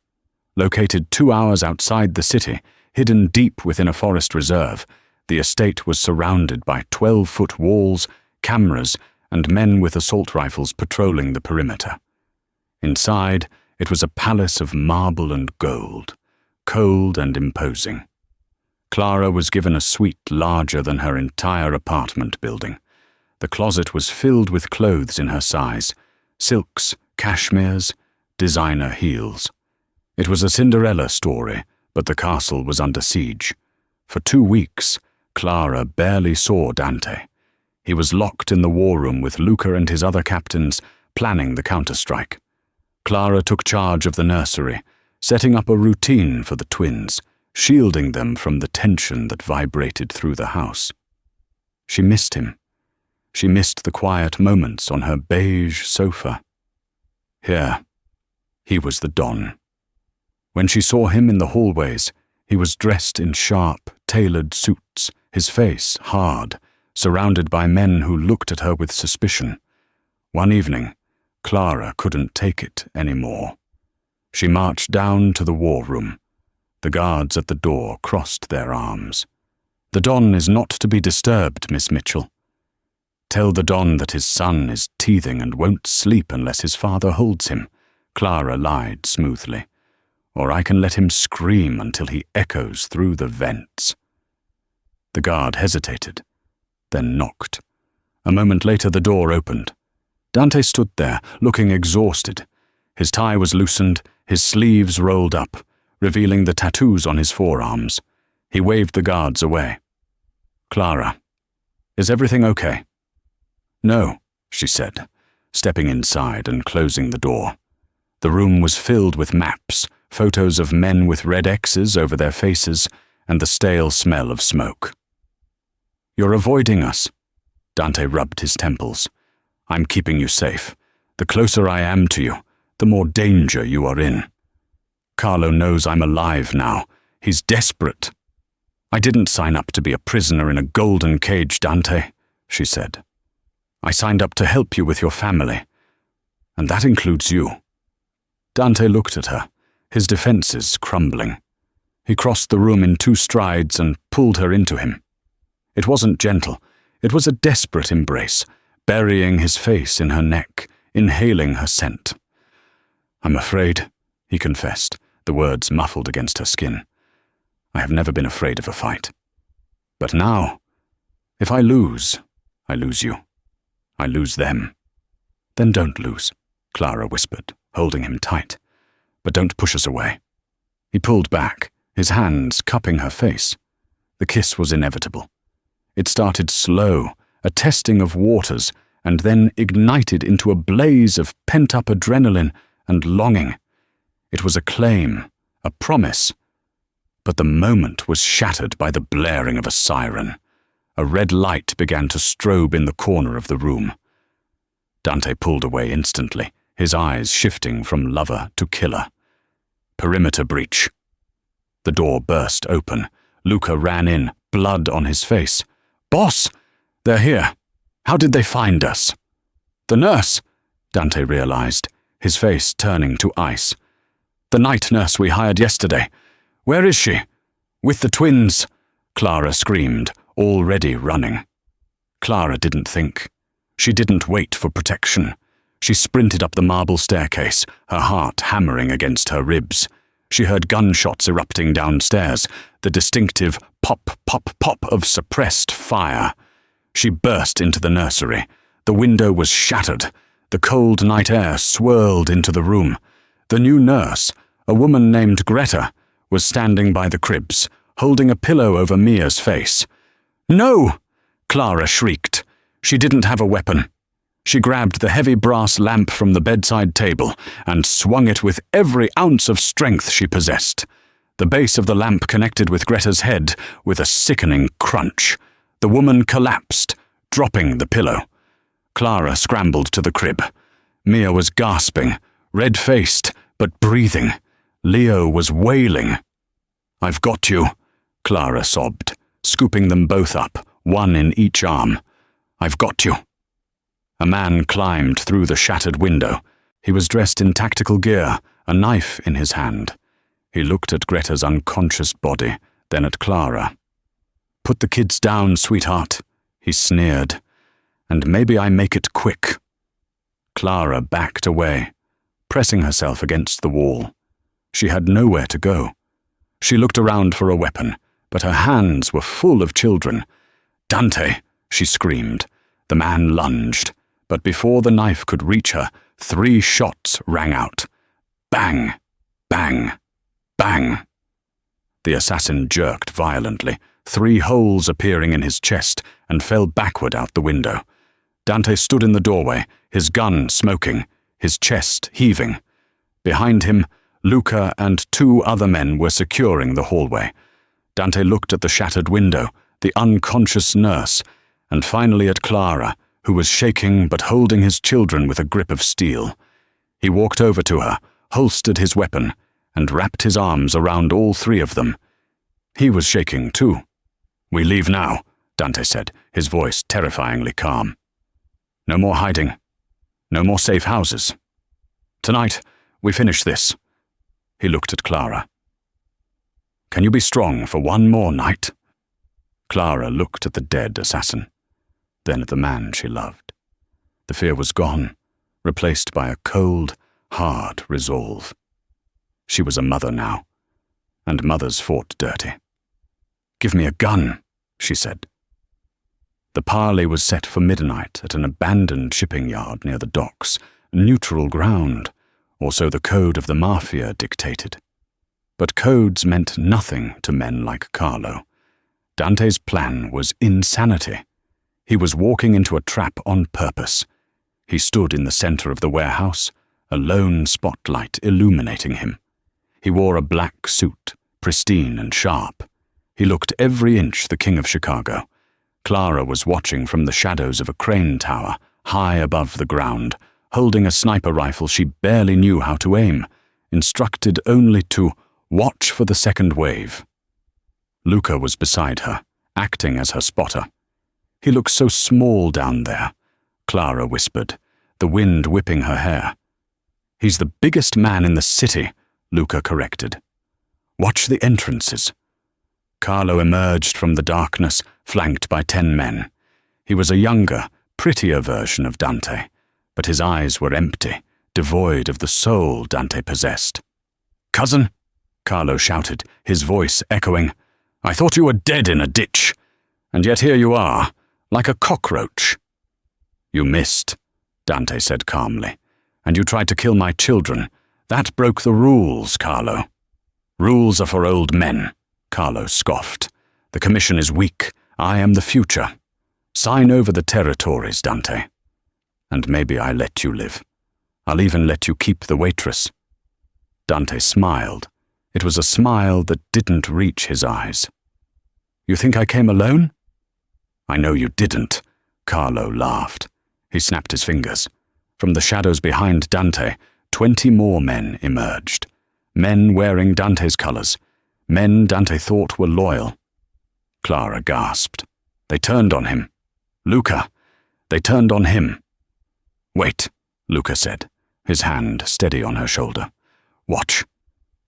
A: Located 2 hours outside the city, hidden deep within a forest reserve, the estate was surrounded by 12-foot walls, cameras, and men with assault rifles patrolling the perimeter. Inside, it was a palace of marble and gold, cold and imposing. Clara was given a suite larger than her entire apartment building. The closet was filled with clothes in her size, silks, cashmeres, designer heels. It was a Cinderella story, but the castle was under siege. For 2 weeks, Clara barely saw Dante. He was locked in the war room with Luca and his other captains, planning the counterstrike. Clara took charge of the nursery, setting up a routine for the twins, shielding them from the tension that vibrated through the house. She missed him. She missed the quiet moments on her beige sofa. Here, he was the Don. When she saw him in the hallways, he was dressed in sharp, tailored suits, his face hard, surrounded by men who looked at her with suspicion. One evening, Clara couldn't take it anymore. She marched down to the war room. The guards at the door crossed their arms. "The Don is not to be disturbed, Miss Mitchell. Tell the Don that his son is teething and won't sleep unless his father holds him," Clara lied smoothly. "Or I can let him scream until he echoes through the vents." The guard hesitated, then knocked. A moment later the door opened. Dante stood there, looking exhausted. His tie was loosened, his sleeves rolled up, revealing the tattoos on his forearms. He waved the guards away. "Clara, is everything okay?" "No," she said, stepping inside and closing the door. The room was filled with maps, photos of men with red X's over their faces, and the stale smell of smoke. "You're avoiding us." Dante rubbed his temples. "I'm keeping you safe. The closer I am to you, the more danger you are in. Carlo knows I'm alive now. He's desperate." "I didn't sign up to be a prisoner in a golden cage, Dante," she said. "I signed up to help you with your family. And that includes you." Dante looked at her, his defenses crumbling. He crossed the room in 2 strides and pulled her into him. It wasn't gentle. It was a desperate embrace, burying his face in her neck, inhaling her scent. "I'm afraid," he confessed, the words muffled against her skin. "I have never been afraid of a fight. But now, if I lose you. I lose them." "Then don't lose," Clara whispered, holding him tight. "But don't push us away." He pulled back, his hands cupping her face. The kiss was inevitable. It started slow, a testing of waters, and then ignited into a blaze of pent-up adrenaline and longing. It was a claim, a promise. But the moment was shattered by the blaring of a siren. A red light began to strobe in the corner of the room. Dante pulled away instantly, his eyes shifting from lover to killer. Perimeter breach. The door burst open. Luca ran in, blood on his face. "Boss! They're here. How did they find us?" "The nurse," Dante realized, his face turning to ice. "The night nurse we hired yesterday. Where is she?" "With the twins," Clara screamed, already running. Clara didn't think. She didn't wait for protection. She sprinted up the marble staircase, her heart hammering against her ribs. She heard gunshots erupting downstairs, the distinctive pop, pop, pop of suppressed fire. She burst into the nursery. The window was shattered. The cold night air swirled into the room. The new nurse, a woman named Greta, was standing by the cribs, holding a pillow over Mia's face. "No!" Clara shrieked. She didn't have a weapon. She grabbed the heavy brass lamp from the bedside table and swung it with every ounce of strength she possessed. The base of the lamp connected with Greta's head with a sickening crunch. The woman collapsed, dropping the pillow. Clara scrambled to the crib. Mia was gasping, red-faced, but breathing. Leo was wailing. "I've got you," Clara sobbed, scooping them both up, one in each arm. "I've got you." A man climbed through the shattered window. He was dressed in tactical gear, a knife in his hand. He looked at Greta's unconscious body, then at Clara. "Put the kids down, sweetheart," he sneered. "And maybe I make it quick." Clara backed away, pressing herself against the wall. She had nowhere to go. She looked around for a weapon, but her hands were full of children. "Dante!" she screamed. The man lunged, but before the knife could reach her, 3 shots rang out. Bang! Bang! Bang! The assassin jerked violently, 3 holes appearing in his chest, and fell backward out the window. Dante stood in the doorway, his gun smoking, his chest heaving. Behind him, Luca and 2 other men were securing the hallway. Dante looked at the shattered window, the unconscious nurse, and finally at Clara, who was shaking but holding his children with a grip of steel. He walked over to her, holstered his weapon, and wrapped his arms around all 3 of them. He was shaking too. "We leave now," Dante said, his voice terrifyingly calm. "No more hiding. No more safe houses. Tonight, we finish this." He looked at Clara. "Can you be strong for one more night?" Clara looked at the dead assassin, then at the man she loved. The fear was gone, replaced by a cold, hard resolve. She was a mother now, and mothers fought dirty. "Give me a gun," she said. The parley was set for midnight at an abandoned shipping yard near the docks, neutral ground, or so the code of the Mafia dictated. But codes meant nothing to men like Carlo. Dante's plan was insanity. He was walking into a trap on purpose. He stood in the center of the warehouse, a lone spotlight illuminating him. He wore a black suit, pristine and sharp. He looked every inch the king of Chicago. Clara was watching from the shadows of a crane tower, high above the ground, holding a sniper rifle she barely knew how to aim, instructed only to watch for the second wave. Luca was beside her, acting as her spotter. "He looks so small down there," Clara whispered, the wind whipping her hair. He's the biggest man in the city, Luca corrected. Watch the entrances. Carlo emerged from the darkness, flanked by 10 men. He was a younger, prettier version of Dante, but his eyes were empty, devoid of the soul Dante possessed. "Cousin," Carlo shouted, his voice echoing, "I thought you were dead in a ditch, and yet here you are, like a cockroach." "You missed," Dante said calmly, "and you tried to kill my children. That broke the rules, Carlo." "Rules are for old men," Carlo scoffed. "The commission is weak. I am the future. Sign over the territories, Dante. And maybe I let you live. I'll even let you keep the waitress." Dante smiled. It was a smile that didn't reach his eyes. "You think I came alone?" "I know you didn't," Carlo laughed. He snapped his fingers. From the shadows behind Dante, 20 more men emerged. Men wearing Dante's colors. Men Dante thought were loyal. Clara gasped. They turned on him. "Luca, they turned on him." "Wait," Luca said, his hand steady on her shoulder. "Watch."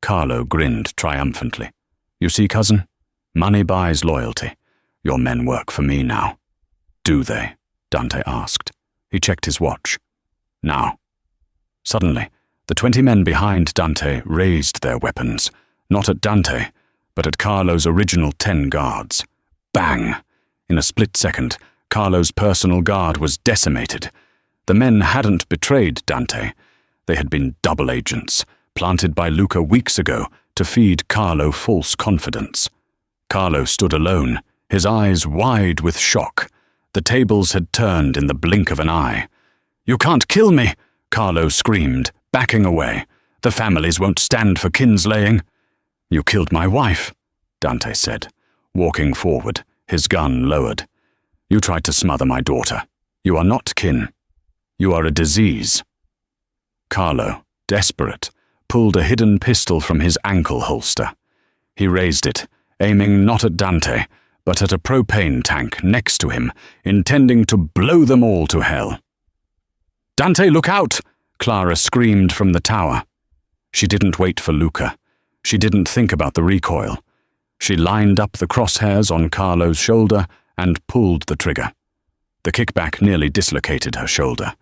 A: Carlo grinned triumphantly. "You see, cousin? Money buys loyalty. Your men work for me now." "Do they?" Dante asked. He checked his watch. "Now." Suddenly, the 20 men behind Dante raised their weapons, not at Dante, but at Carlo's original 10 guards. Bang! In a split second, Carlo's personal guard was decimated. The men hadn't betrayed Dante. They had been double agents, planted by Luca weeks ago to feed Carlo false confidence. Carlo stood alone, his eyes wide with shock. The tables had turned in the blink of an eye. "You can't kill me!" Carlo screamed, backing away. "The families won't stand for kinslaying." "You killed my wife," Dante said, walking forward, his gun lowered. "You tried to smother my daughter. You are not kin. You are a disease." Carlo, desperate, pulled a hidden pistol from his ankle holster. He raised it, aiming not at Dante, but at a propane tank next to him, intending to blow them all to hell. "Dante, look out!" Clara screamed from the tower. She didn't wait for Luca. She didn't think about the recoil. She lined up the crosshairs on Carlo's shoulder and pulled the trigger. The kickback nearly dislocated her shoulder.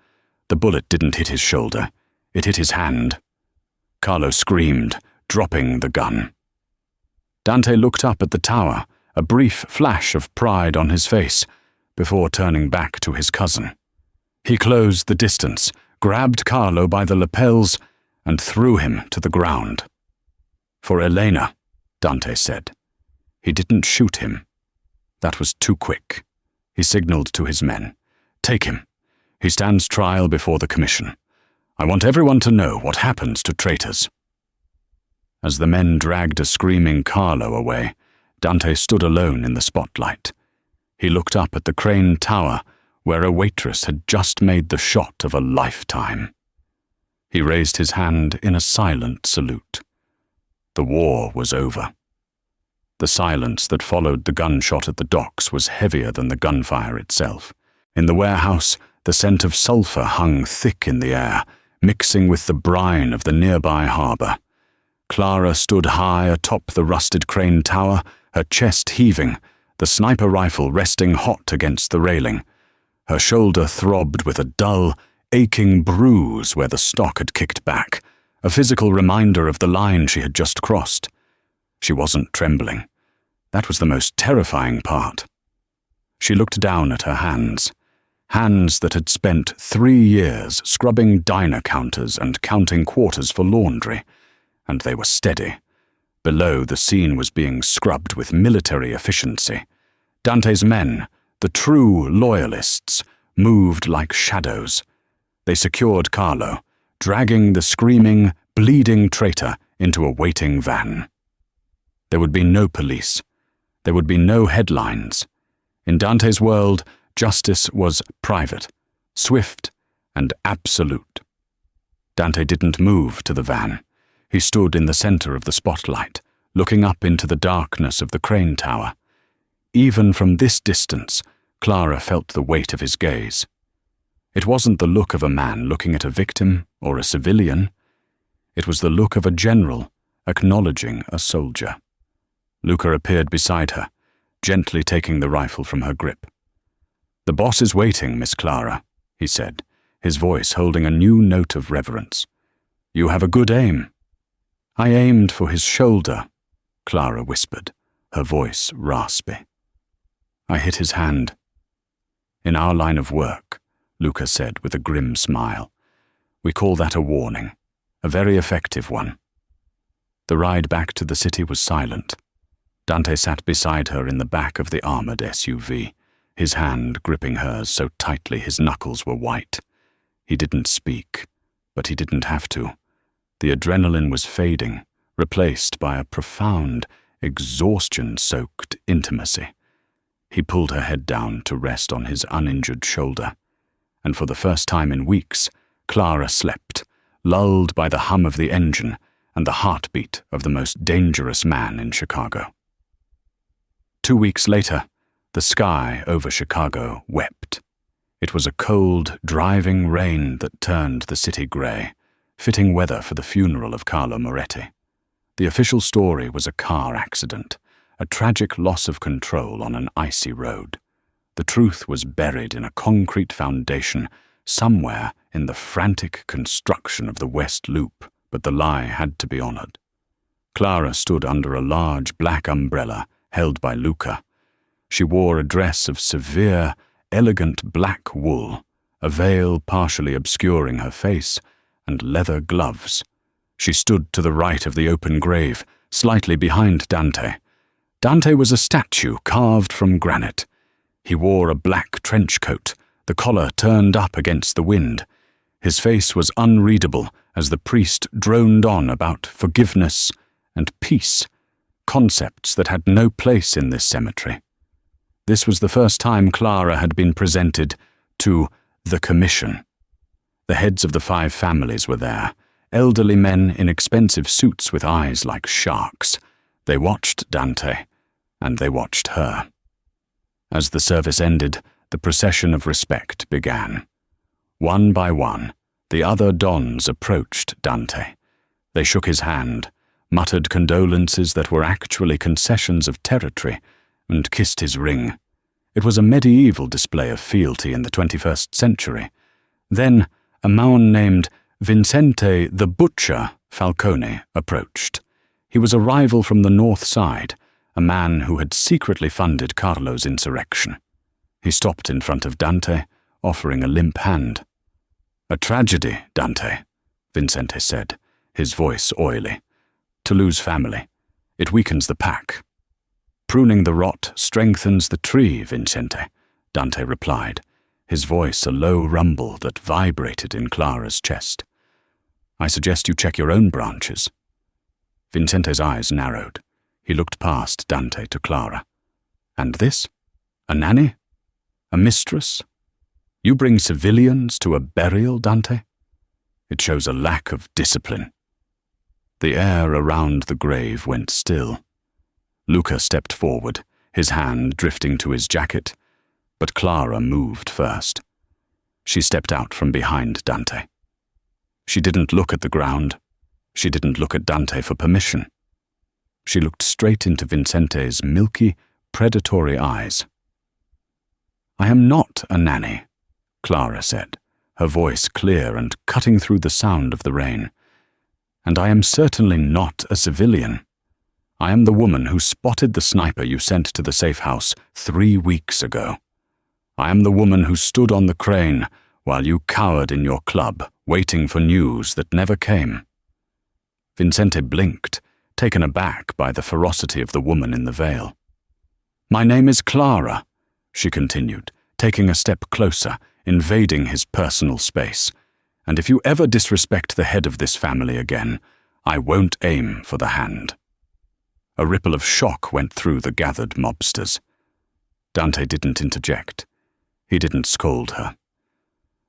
A: The bullet didn't hit his shoulder. It hit his hand. Carlo screamed, dropping the gun. Dante looked up at the tower, a brief flash of pride on his face, before turning back to his cousin. He closed the distance, grabbed Carlo by the lapels, and threw him to the ground. "For Elena," Dante said. He didn't shoot him. That was too quick. He signaled to his men. "Take him. He stands trial before the commission. I want everyone to know what happens to traitors." As the men dragged a screaming Carlo away, Dante stood alone in the spotlight. He looked up at the crane tower, where a waitress had just made the shot of a lifetime. He raised his hand in a silent salute. The war was over. The silence that followed the gunshot at the docks was heavier than the gunfire itself. In the warehouse, the scent of sulfur hung thick in the air, mixing with the brine of the nearby harbor. Clara stood high atop the rusted crane tower, her chest heaving, the sniper rifle resting hot against the railing. Her shoulder throbbed with a dull, aching bruise where the stock had kicked back, a physical reminder of the line she had just crossed. She wasn't trembling. That was the most terrifying part. She looked down at her hands that had spent 3 years scrubbing diner counters and counting quarters for laundry, and they were steady. Below, the scene was being scrubbed with military efficiency. Dante's men, the true loyalists, moved like shadows. They secured Carlo, dragging the screaming, bleeding traitor into a waiting van. There would be no police. There would be no headlines. In Dante's world, justice was private, swift, and absolute. Dante didn't move to the van. He stood in the center of the spotlight, looking up into the darkness of the crane tower. Even from this distance, Clara felt the weight of his gaze. It wasn't the look of a man looking at a victim or a civilian. It was the look of a general acknowledging a soldier. Luca appeared beside her, gently taking the rifle from her grip. "The boss is waiting, Miss Clara," he said, his voice holding a new note of reverence. "You have a good aim." "I aimed for his shoulder," Clara whispered, her voice raspy. "I hit his hand." "In our line of work," Luca said with a grim smile, "we call that a warning, a very effective one." The ride back to the city was silent. Dante sat beside her in the back of the armored SUV, his hand gripping hers so tightly his knuckles were white. He didn't speak, but he didn't have to. The adrenaline was fading, replaced by a profound, exhaustion-soaked intimacy. He pulled her head down to rest on his uninjured shoulder, and for the first time in weeks, Clara slept, lulled by the hum of the engine and the heartbeat of the most dangerous man in Chicago. 2 weeks later, the sky over Chicago wept. It was a cold, driving rain that turned the city grey, fitting weather for the funeral of Carlo Moretti. The official story was a car accident, a tragic loss of control on an icy road. The truth was buried in a concrete foundation somewhere in the frantic construction of the West Loop, but the lie had to be honored. Clara stood under a large black umbrella held by Luca. She wore a dress of severe, elegant black wool, a veil partially obscuring her face, and leather gloves. She stood to the right of the open grave, slightly behind Dante. Dante was a statue carved from granite. He wore a black trench coat, the collar turned up against the wind. His face was unreadable as the priest droned on about forgiveness and peace, concepts that had no place in this cemetery. This was the first time Clara had been presented to the commission. The heads of the 5 families were there, elderly men in expensive suits with eyes like sharks. They watched Dante, and they watched her. As the service ended, the procession of respect began. One by one, the other dons approached Dante. They shook his hand, muttered condolences that were actually concessions of territory, and kissed his ring. It was a medieval display of fealty in the 21st century. Then, a man named Vincente the Butcher Falcone approached. He was a rival from the North Side, a man who had secretly funded Carlo's insurrection. He stopped in front of Dante, offering a limp hand. "A tragedy, Dante," Vincente said, his voice oily. "To lose family. It weakens the pack." "Pruning the rot strengthens the tree, Vincente," Dante replied, his voice a low rumble that vibrated in Clara's chest. "I suggest you check your own branches." Vincente's eyes narrowed. He looked past Dante to Clara. "And this? A nanny? A mistress? You bring civilians to a burial, Dante? It shows a lack of discipline." The air around the grave went still. Luca stepped forward, his hand drifting to his jacket, but Clara moved first. She stepped out from behind Dante. She didn't look at the ground. She didn't look at Dante for permission. She looked straight into Vincente's milky, predatory eyes. "I am not a nanny," Clara said, her voice clear and cutting through the sound of the rain. "And I am certainly not a civilian. I am the woman who spotted the sniper you sent to the safe house 3 weeks ago. I am the woman who stood on the crane while you cowered in your club, waiting for news that never came." Vincente blinked, taken aback by the ferocity of the woman in the veil. "My name is Clara," she continued, taking a step closer, invading his personal space. "And if you ever disrespect the head of this family again, I won't aim for the hand." A ripple of shock went through the gathered mobsters. Dante didn't interject. He didn't scold her.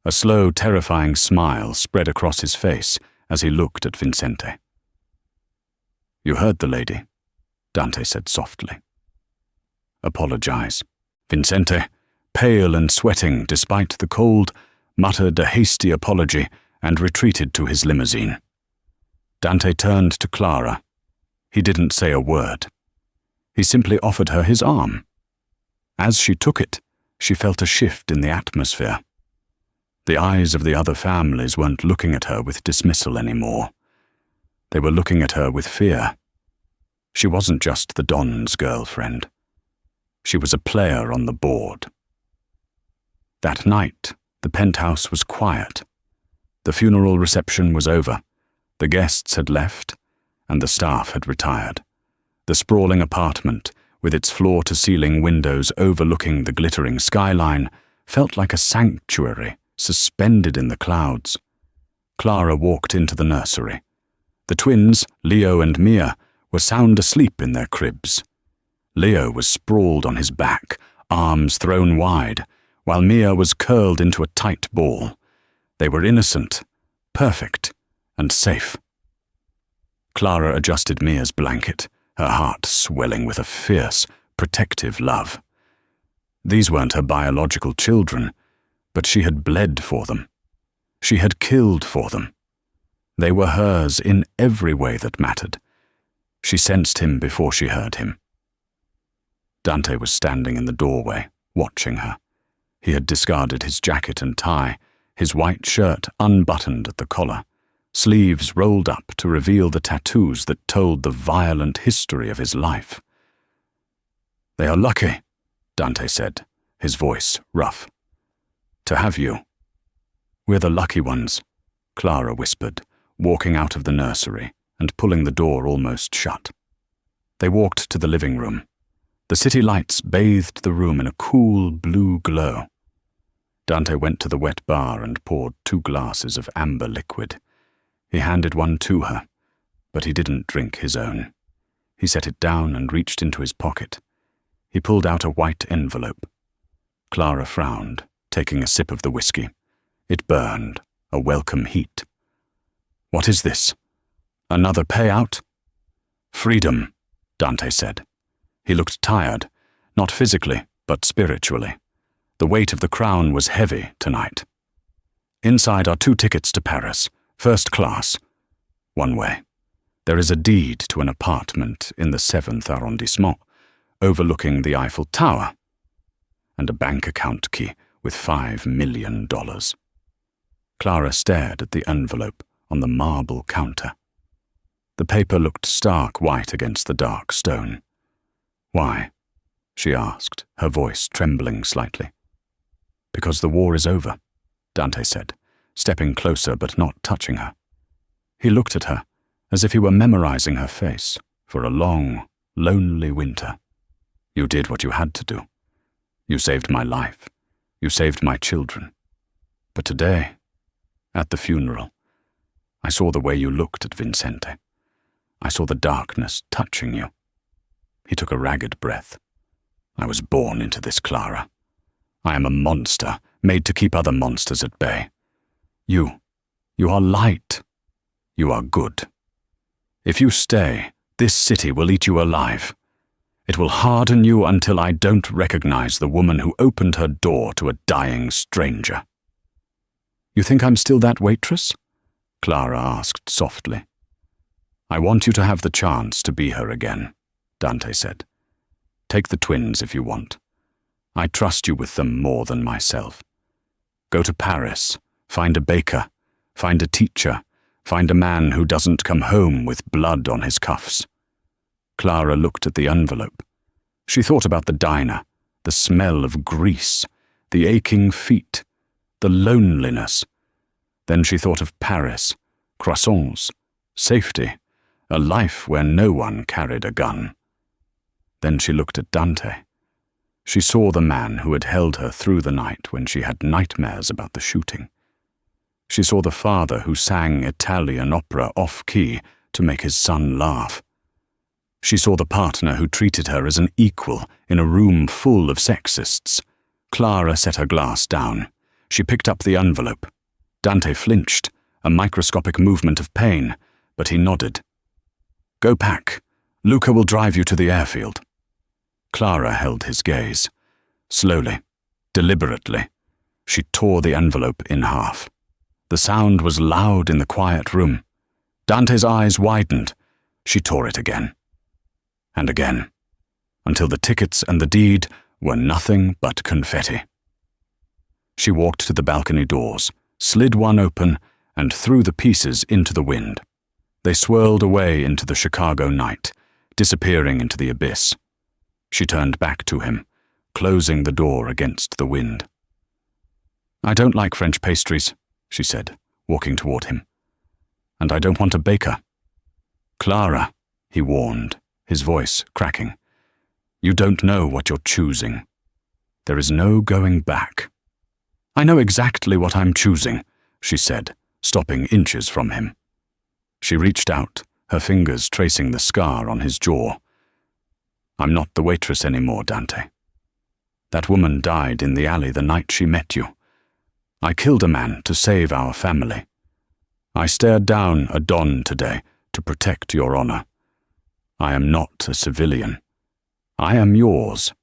A: A slow, terrifying smile spread across his face as he looked at Vincente. "You heard the lady," Dante said softly. "Apologize." Vincente, pale and sweating despite the cold, muttered a hasty apology and retreated to his limousine. Dante turned to Clara. He didn't say a word. He simply offered her his arm. As she took it, she felt a shift in the atmosphere. The eyes of the other families weren't looking at her with dismissal anymore. They were looking at her with fear. She wasn't just the Don's girlfriend. She was a player on the board. That night, the penthouse was quiet. The funeral reception was over. The guests had left, and the staff had retired. The sprawling apartment, with its floor-to-ceiling windows overlooking the glittering skyline, felt like a sanctuary suspended in the clouds. Clara walked into the nursery. The twins, Leo and Mia, were sound asleep in their cribs. Leo was sprawled on his back, arms thrown wide, while Mia was curled into a tight ball. They were innocent, perfect, and safe. Clara adjusted Mia's blanket, her heart swelling with a fierce, protective love. These weren't her biological children, but she had bled for them. She had killed for them. They were hers in every way that mattered. She sensed him before she heard him. Dante was standing in the doorway, watching her. He had discarded his jacket and tie, his white shirt unbuttoned at the collar, sleeves rolled up to reveal the tattoos that told the violent history of his life. "They are lucky," Dante said, his voice rough. "To have you." "We're the lucky ones," Clara whispered, walking out of the nursery and pulling the door almost shut. They walked to the living room. The city lights bathed the room in a cool blue glow. Dante went to the wet bar and poured 2 glasses of amber liquid. He handed one to her, but he didn't drink his own. He set it down and reached into his pocket. He pulled out a white envelope. Clara frowned, taking a sip of the whiskey. It burned, a welcome heat. "What is this? Another payout?" "Freedom," Dante said. He looked tired, not physically, but spiritually. The weight of the crown was heavy tonight. "Inside are 2 tickets to Paris, first class. One way. There is a deed to an apartment in the 7th arrondissement, overlooking the Eiffel Tower, and a bank account key with $5 million. Clara stared at the envelope on the marble counter. The paper looked stark white against the dark stone. "Why?" she asked, her voice trembling slightly. "Because the war is over," Dante said, stepping closer but not touching her. He looked at her, as if he were memorizing her face for a long, lonely winter. "You did what you had to do. You saved my life. You saved my children. But today, at the funeral, I saw the way you looked at Vincente. I saw the darkness touching you." He took a ragged breath. "I was born into this, Clara. I am a monster, made to keep other monsters at bay. You are light. You are good. If you stay, this city will eat you alive. It will harden you until I don't recognize the woman who opened her door to a dying stranger." "You think I'm still that waitress?" Clara asked softly. "I want you to have the chance to be her again," Dante said. "Take the twins if you want. I trust you with them more than myself. Go to Paris, find a baker, find a teacher, find a man who doesn't come home with blood on his cuffs." Clara looked at the envelope. She thought about the diner, the smell of grease, the aching feet, the loneliness. Then she thought of Paris, croissants, safety, a life where no one carried a gun. Then she looked at Dante. She saw the man who had held her through the night when she had nightmares about the shooting. She saw the father who sang Italian opera off-key to make his son laugh. She saw the partner who treated her as an equal in a room full of sexists. Clara set her glass down. She picked up the envelope. Dante flinched, a microscopic movement of pain, but he nodded. "Go pack. Luca will drive you to the airfield." Clara held his gaze. Slowly, deliberately, she tore the envelope in half. The sound was loud in the quiet room. Dante's eyes widened. She tore it again. And again, until the tickets and the deed were nothing but confetti. She walked to the balcony doors, slid one open, and threw the pieces into the wind. They swirled away into the Chicago night, disappearing into the abyss. She turned back to him, closing the door against the wind. "I don't like French pastries," she said, walking toward him. "And I don't want a baker." "Clara," he warned, his voice cracking. "You don't know what you're choosing. There is no going back." "I know exactly what I'm choosing," she said, stopping inches from him. She reached out, her fingers tracing the scar on his jaw. "I'm not the waitress anymore, Dante. That woman died in the alley the night she met you. I killed a man to save our family. I stared down a don today to protect your honor. I am not a civilian. I am yours."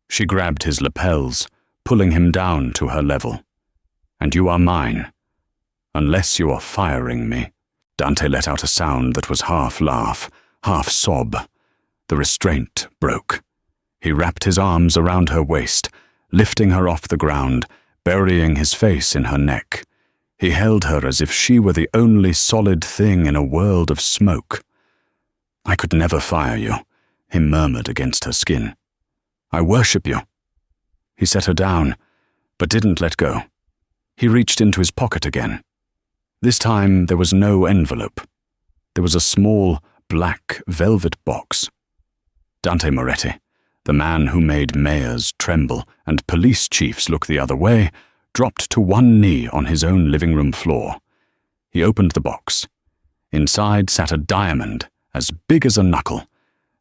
A: She grabbed his lapels, pulling him down to her level. "And you are mine, unless you are firing me." Dante let out a sound that was half laugh, half sob. The restraint broke. He wrapped his arms around her waist, lifting her off the ground, burying his face in her neck. He held her as if she were the only solid thing in a world of smoke. "I could never fire you," he murmured against her skin. "I worship you." He set her down, but didn't let go. He reached into his pocket again. This time there was no envelope. There was a small, black velvet box. Dante Moretti, the man who made mayors tremble and police chiefs look the other way, dropped to one knee on his own living room floor. He opened the box. Inside sat a diamond as big as a knuckle,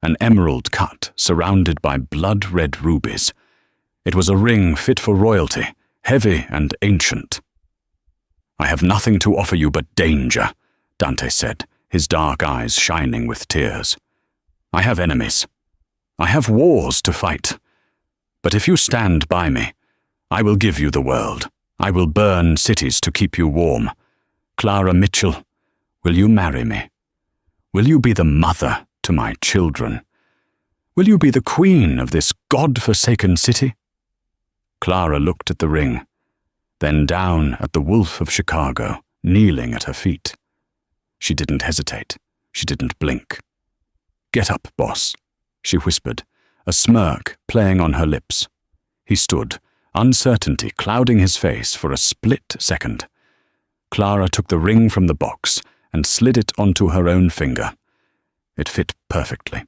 A: an emerald cut surrounded by blood-red rubies. It was a ring fit for royalty, heavy and ancient. "I have nothing to offer you but danger," Dante said, his dark eyes shining with tears. "I have enemies. I have wars to fight. But if you stand by me, I will give you the world. I will burn cities to keep you warm. Clara Mitchell, will you marry me? Will you be the mother to my children? Will you be the queen of this God-forsaken city?" Clara looked at the ring, then down at the Wolf of Chicago, kneeling at her feet. She didn't hesitate. She didn't blink. "Get up, boss," she whispered, a smirk playing on her lips. He stood, uncertainty clouding his face for a split second. Clara took the ring from the box and slid it onto her own finger. It fit perfectly.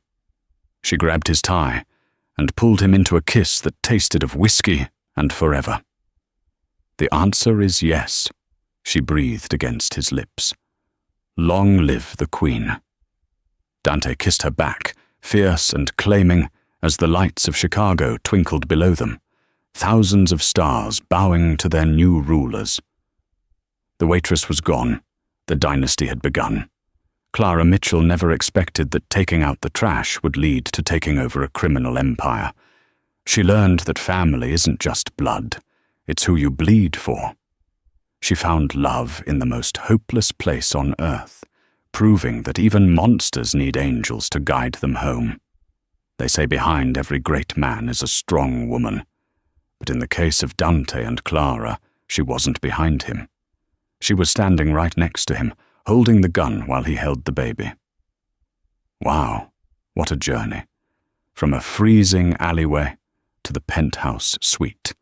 A: She grabbed his tie and pulled him into a kiss that tasted of whiskey and forever. "The answer is yes," she breathed against his lips. "Long live the Queen." Dante kissed her back, fierce and claiming, as the lights of Chicago twinkled below them, thousands of stars bowing to their new rulers. The waitress was gone. The dynasty had begun. Clara Mitchell never expected that taking out the trash would lead to taking over a criminal empire. She learned that family isn't just blood. It's who you bleed for. She found love in the most hopeless place on earth, proving that even monsters need angels to guide them home. They say behind every great man is a strong woman. But in the case of Dante and Clara, she wasn't behind him. She was standing right next to him, holding the gun while he held the baby. Wow, what a journey. From a freezing alleyway to the penthouse suite.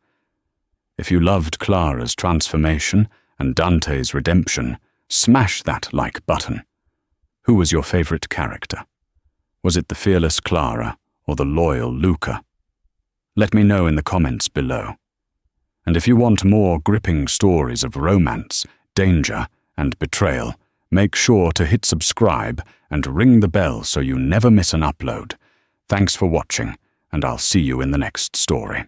A: If you loved Clara's transformation and Dante's redemption, smash that like button. Who was your favorite character? Was it the fearless Clara or the loyal Luca? Let me know in the comments below. And if you want more gripping stories of romance, danger, and betrayal, make sure to hit subscribe and ring the bell so you never miss an upload. Thanks for watching, and I'll see you in the next story.